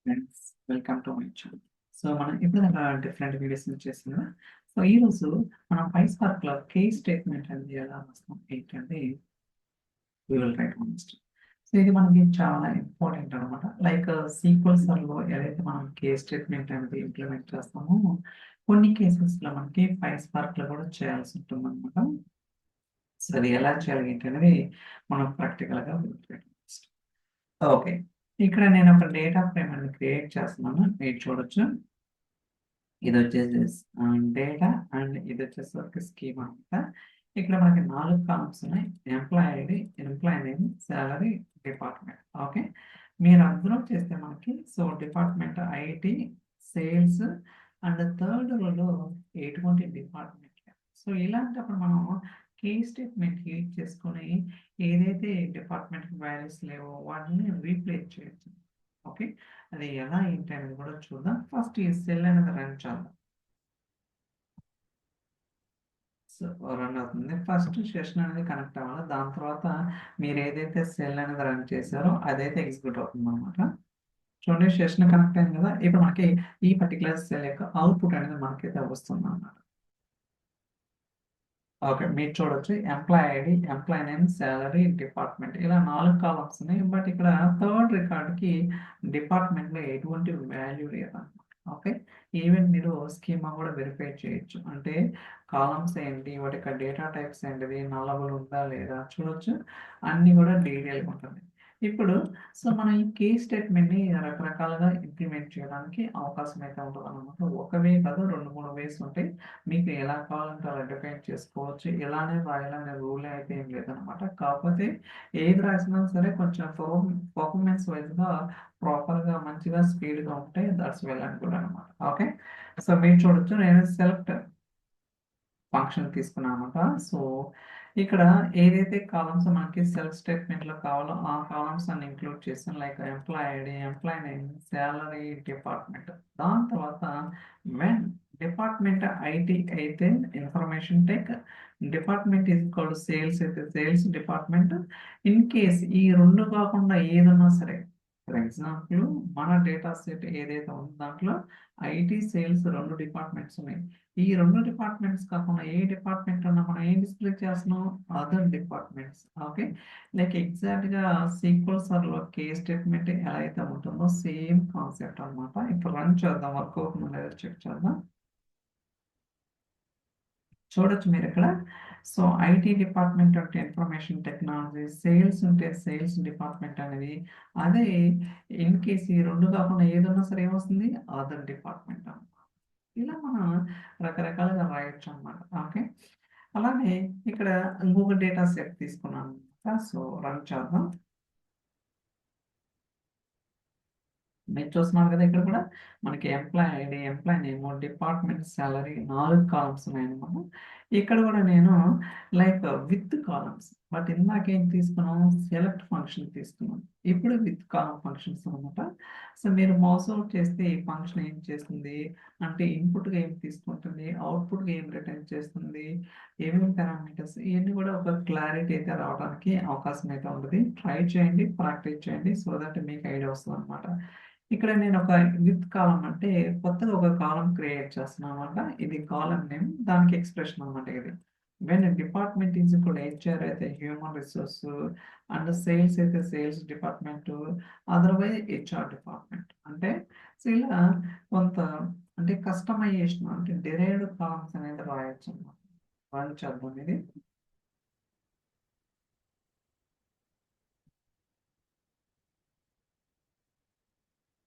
Friends welcome to my channel. So మనం ఇప్పుడు different videos చేస్తాం కదా. సో ఈరోజు మనం పై స్పార్క్లో కేస్ స్టేట్మెంట్ అనేది ఎలా వస్తాం ఏంటంటే we will write one step. So ఇది మనకి చాలా ఇంపార్టెంట్ అనమాట. లైక్ సీక్వెల్ సర్లో ఏదైతే మనం కేస్ స్టేట్మెంట్ అనేది ఇంప్లిమెంట్ చేస్తామో కొన్ని కేసెస్లో మనకి పై స్పార్క్లో కూడా చేయాల్సి ఉంటుంది అనమాట. సో అది ఎలా చేయాలి ఏంటి అనేది మనం ప్రాక్టికల్గా ఓకే. ఇక్కడ నేను ఒక డేటా ఫ్రేమ్ అనేది క్రియేట్ చేస్తున్నాను. మీరు చూడొచ్చు. ఇది వచ్చేసి డేటా అండ్ ఇది వచ్చేసరికి స్కీమ్ అనమాట. ఇక్కడ మనకి 4 కాలమ్స్ ఉన్నాయి. Employee ID, employee name, salary, department. Okay. మీరు అబ్జర్వ్ చేస్తే మనకి so department IT, sales and third రోలో ఎటువంటి డిపార్ట్మెంట్. సో ఇలాంటప్పుడు మనం కీ స్టేట్మెంట్ యూజ్ చేసుకొని ఏదైతే డిపార్ట్మెంట్ వాల్యూస్ లేవో వాటిని రీప్లేస్ చేయొచ్చు. ఓకే. అది ఎలా ఏంటి అనేది కూడా చూద్దాం. ఫస్ట్ ఈ సెల్ అనేది రన్ చేద్దాం. సో రన్ అవుతుంది. ఫస్ట్ సెషన్ అనేది కనెక్ట్ అవ్వాలి. దాని తర్వాత మీరు ఏదైతే సెల్ అనేది రన్ చేశారో అదైతే ఎగ్జిక్యూట్ అవుతుంది అనమాట. చూడండి, సెషన్ కనెక్ట్ అయింది కదా. ఇప్పుడు మనకి ఈ పర్టికులర్ సెల్ యొక్క అవుట్పుట్ అనేది మనకైతే వస్తుంది అన్నమాట. ఓకే, మీరు చూడొచ్చు employee ID, employee name, salary, department ఇలా 4 కాలమ్స్ ఉన్నాయి. బట్ ఇక్కడ థర్డ్ రికార్డ్కి డిపార్ట్మెంట్లో ఎటువంటి వాల్యూ లేదన్నమాట. ఓకే. ఈవెన్ మీరు స్కీమా కూడా వెరిఫై చేయొచ్చు. అంటే కాలమ్స్ ఏంటి, వాటి యొక్క డేటా టైప్స్ ఏంటిది, నల్లబుల్ ఉందా లేదా చూడొచ్చు. అన్నీ కూడా డీటెయిల్గా ఉంటుంది. ఇప్పుడు సో మనం ఈ కీ స్టేట్మెంట్ని రకరకాలుగా ఇంప్లిమెంట్ చేయడానికి అవకాశం అయితే ఉంటుంది అనమాట. ఒక వే కాదు, 2-3 వేస్ ఉంటాయి. మీకు ఎలా కావాలంటే అలా డిఫైన్ చేసుకోవచ్చు. ఇలానే రాయాలనే రూల్ అయితే ఏం లేదనమాట. కాకపోతే ఏది రాసినా సరే కొంచెం పర్ఫార్మెన్స్ వైజ్గా ప్రాపర్గా మంచిగా స్పీడ్గా ఉంటే దట్స్ వెల్ అండ్ గుడ్ అనమాట. ఓకే. సో మీరు చూడొచ్చు, నేను సెలెక్ట్ ఫంక్షన్ తీసుకున్నామట. సో ఇక్కడ ఏదైతే కాలమ్స్ మనకి సెల్ఫ్ స్టేట్మెంట్లో కావాలో ఆ కాలమ్స్ అన్ని ఇంక్లూడ్ చేసాను. Like employee ID, employee name, salary, department. దాని తర్వాత వెన్ డిపార్ట్మెంట్ ఐటీ అయితే information tech, department is equal sales అయితే సేల్స్ డిపార్ట్మెంట్. ఇన్ కేస్ ఈ రెండు కాకుండా ఏదన్నా సరే, ఫర్ ఎగ్జాంపుల్ మన డేటా సెట్ ఏదైతే ఉందో దాంట్లో ఐటీ, సేల్స్ 2 డిపార్ట్మెంట్స్ ఉన్నాయి. ఈ 2 డిపార్ట్మెంట్స్ కాకుండా ఏ డిపార్ట్మెంట్ అన్నా మనం ఏం డిస్ప్లే చేస్తున్నాం, అదర్ డిపార్ట్మెంట్స్. ఓకే. లైక్ ఎగ్జాక్ట్గా సీక్వెల్ సర్లో కే స్టేట్మెంట్ ఎలా అయితే ఉంటుందో సేమ్ కాన్సెప్ట్ అనమాట. ఇప్పుడు రన్ చేద్దాం, వర్క్ అవుతుందో లేదో చెక్ చేద్దాం. చూడొచ్చు మీరు ఇక్కడ. సో ఐటీ డిపార్ట్మెంట్ అంటే ఇన్ఫర్మేషన్ టెక్నాలజీ, సేల్స్ ఉంటే సేల్స్ డిపార్ట్మెంట్ అనేది. అదే ఇన్ కేసు ఈ 2 కాకుండా ఏదన్నా సరే ఏమొస్తుంది, అదర్ డిపార్ట్మెంట్ అనమాట. ఇలా మనం రకరకాలుగా రాయొచ్చు అనమాట. ఓకే. అలానే ఇక్కడ ఇంకొక డేటా సెట్ తీసుకున్నాను. సో రన్ చేద్దాం. మీరు చూస్తున్నారు కదా, ఇక్కడ కూడా మనకి employee ID, employee name, department, salary 4 columns ఉన్నాయన్నమాట. ఇక్కడ కూడా నేను లైక్ విత్ కాలమ్స్, బట్ ఇందాక ఏం తీసుకున్నాం, సెలెక్ట్ ఫంక్షన్ తీసుకున్నాం. ఇప్పుడు విత్ కాలమ్ ఫంక్షన్స్ అనమాట. సో మీరు మౌస్ అవుట్ చేస్తే ఈ ఫంక్షన్ ఏం చేస్తుంది అంటే ఇన్పుట్గా ఏం తీసుకుంటుంది, అవుట్పుట్గా ఏం రిటర్న్ చేస్తుంది, ఏమేమి పారామీటర్స్, ఇవన్నీ కూడా ఒక క్లారిటీ అయితే రావడానికి అవకాశం అయితే ఉంటుంది. ట్రై చేయండి, ప్రాక్టీస్ చేయండి, సో దట్ మీకు ఐడియా వస్తుంది అనమాట. ఇక్కడ నేను ఒక విత్ కాలం అంటే కొత్తగా ఒక కాలం క్రియేట్ చేస్తున్నాను అనమాట. ఇది కాలం నేమ్, దానికి ఎక్స్ప్రెషన్ అనమాట ఇది. వెన్ డిపార్ట్మెంట్ ఈజ్ ఇప్పుడు హెచ్ఆర్ అయితే హ్యూమన్ రిసోర్స్ అండ్ సేల్స్ అయితే sales department, otherwise HR department. అంటే సో ఇలా కొంత అంటే కస్టమైజేషన్ అంటే డిరైవ్డ్ కాలమ్స్ అనేది రాయొచ్చు అన్నమాట. రన్ చేద్దాం ఇది.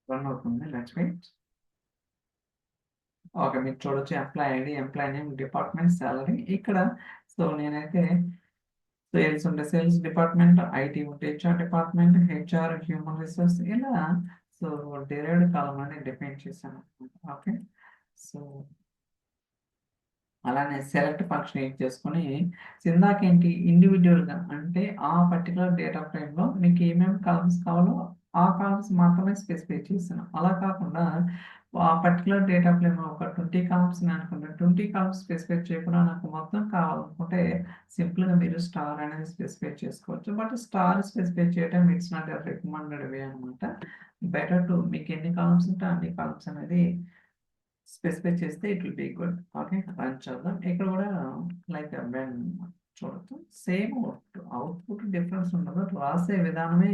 రన్ అవుతుంది, లెట్స్ వెయిట్. ఓకే, మీరు చూడొచ్చు employee ID, employee name, department, salary. ఇక్కడ సో నేనైతే సేల్స్ ఉంటే సేల్స్ డిపార్ట్మెంట్, ఐటీ ఉంటే HR department, HR human resource ఇలా సో డిరైవ్డ్ కాలం అనేది డిఫైన్ చేశాను. ఓకే. సో అలానే సెలెక్ట్ ఫంక్షన్ యూజ్ చేసుకొని ఇందాకేంటి ఇండివిజువల్గా అంటే ఆ పర్టికులర్ డేటా ఫ్రేమ్లో మీకు ఏమేమి కాలమ్స్ కావాలో ఆ కాలమ్స్ మాత్రమే స్పెసిఫై చేస్తాను. అలా కాకుండా ఆ పర్టికులర్ డేటా ఫ్రేమ్లో ఒక 20 కాలమ్స్ అనుకుంటే 20 కాలమ్స్ స్పెసిఫై చేయకుండా నాకు మొత్తం కావాలనుకుంటే సింపుల్గా మీరు స్టార్ అనేది స్పెసిఫై చేసుకోవచ్చు. బట్ స్టార్ స్పెసిఫై చేయడం ఇట్స్ నాట్ రికమెండెడ్ వే అనమాట. బెటర్ టు మీకు ఎన్ని కాలమ్స్ ఉంటే అన్ని కాలమ్స్ అనేది స్పెసిఫై చేస్తే it will be good. Okay, run చేద్దాం. ఇక్కడ కూడా లైక్ వెన్ చూడొచ్చు, సేమ్ అవుట్పుట్ డిఫరెన్స్ ఉండదు, రాసే విధానమే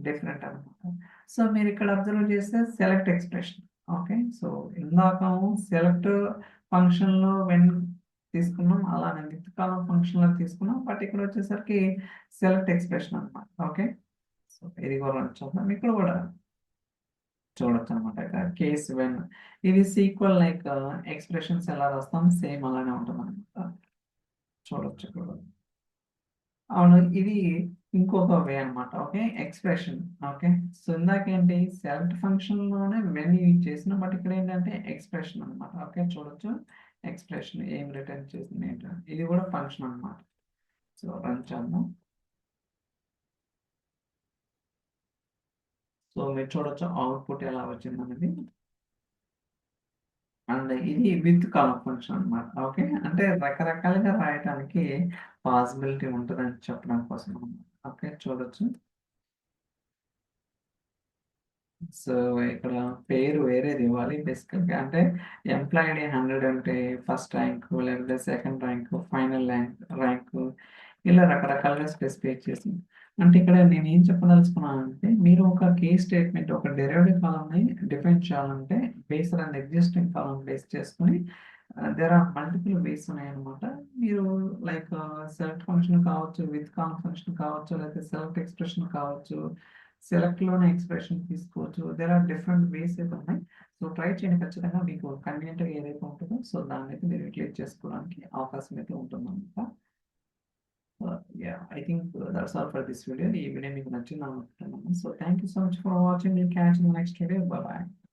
డిఫరెంట్ అనమాట. సో మీరు ఇక్కడ అబ్జర్వ్ చేస్తే సెలెక్ట్ ఎక్స్ప్రెషన్. ఓకే, సో ఇందాక సెలెక్ట్ ఫంక్షన్లో వెన్ తీసుకున్నాం, అలానే విత్ కాలం ఫంక్షన్లో తీసుకున్నాం, బట్ ఇక్కడ వచ్చేసరికి సెలెక్ట్ ఎక్స్ప్రెషన్ అనమాట. ఓకే, సో ఇది కూడా రన్ చేద్దాం. ఇక్కడ కూడా చూడొచ్చు అనమాట. కేస్ వెన్ ఇది సీక్వల్ లైక్ ఎక్స్ప్రెషన్స్ ఎలా రాస్తాం సేమ్ అలానే ఉంటుంది అనమాట. చూడొచ్చు ఇక్కడ. అవును, ఇది ఇంకొక వే అనమాట. Okay, expression. ఓకే, సో ఇందాక ఏంటి సెలెక్ట్ ఫంక్షన్ లోనే వెన్ యూజ్ చేసిన, బట్ ఇక్కడ ఏంటంటే ఎక్స్ప్రెషన్ అనమాట. ఓకే, చూడొచ్చు ఎక్స్ప్రెషన్ ఏం రిటర్న్ చేసింది ఏంటంటే ఇది కూడా ఫంక్షన్ అనమాట. సో రన్ చేద్దాం. సో మీరు చూడొచ్చు అవుట్పుట్ ఎలా వచ్చింది అనేది. అండ్ ఇది విత్ కాలం ఫంక్షన్ అనమాట. ఓకే, అంటే రకరకాలుగా రాయడానికి పాసిబిలిటీ ఉంటుందని చెప్పడం కోసం అన్నమాట. ఓకే, చూడొచ్చు. సో ఇక్కడ పేరు వేరేది ఇవ్వాలి బేసికల్గా, అంటే ఎంప్లాయ్ ఐడి 100 అంటే ఫస్ట్ ర్యాంక్, లేకపోతే సెకండ్ ర్యాంక్, ఫైనల్ ర్యాంక్ ఇలా రకరకాలుగా స్పెసిఫై చేసి, అంటే ఇక్కడ నేను ఏం చెప్పదలుచుకున్నాను అంటే మీరు ఒక కీ స్టేట్మెంట్ ఒక డెరివేటివ్ కాలమ్ని డిఫైన్ చేయాలంటే based on existing column base చేసుకుని దేర్ ఆర్ మల్టిపుల్ వేస్ ఉన్నాయన్నమాట. మీరు లైక్ సెలెక్ట్ ఫంక్షన్ కావచ్చు, విత్ కాలమ్ ఫంక్షన్ కావచ్చు, లేకపోతే సెలెక్ట్ ఎక్స్ప్రెషన్ కావచ్చు, సెలెక్ట్ లోనే ఎక్స్ప్రెషన్ తీసుకోవచ్చు. దేర్ ఆర్ డిఫరెంట్ వేస్ అయితే ఉన్నాయి. సో ట్రై చేయండి, ఖచ్చితంగా మీకు కన్వీనియంట్గా ఏదైతే ఉంటుందో సో దాన్ని అయితే మీరు యూటిలైజ్ చేసుకోవడానికి అవకాశం అయితే ఉంటుంది అనమాట. Yeah, I think that's all for this video. ఈ వీడియో మీకు నచ్చింది అనుకుంటున్నాను. So thank you so much for watching. We'll catch you in the next video. Bye bye.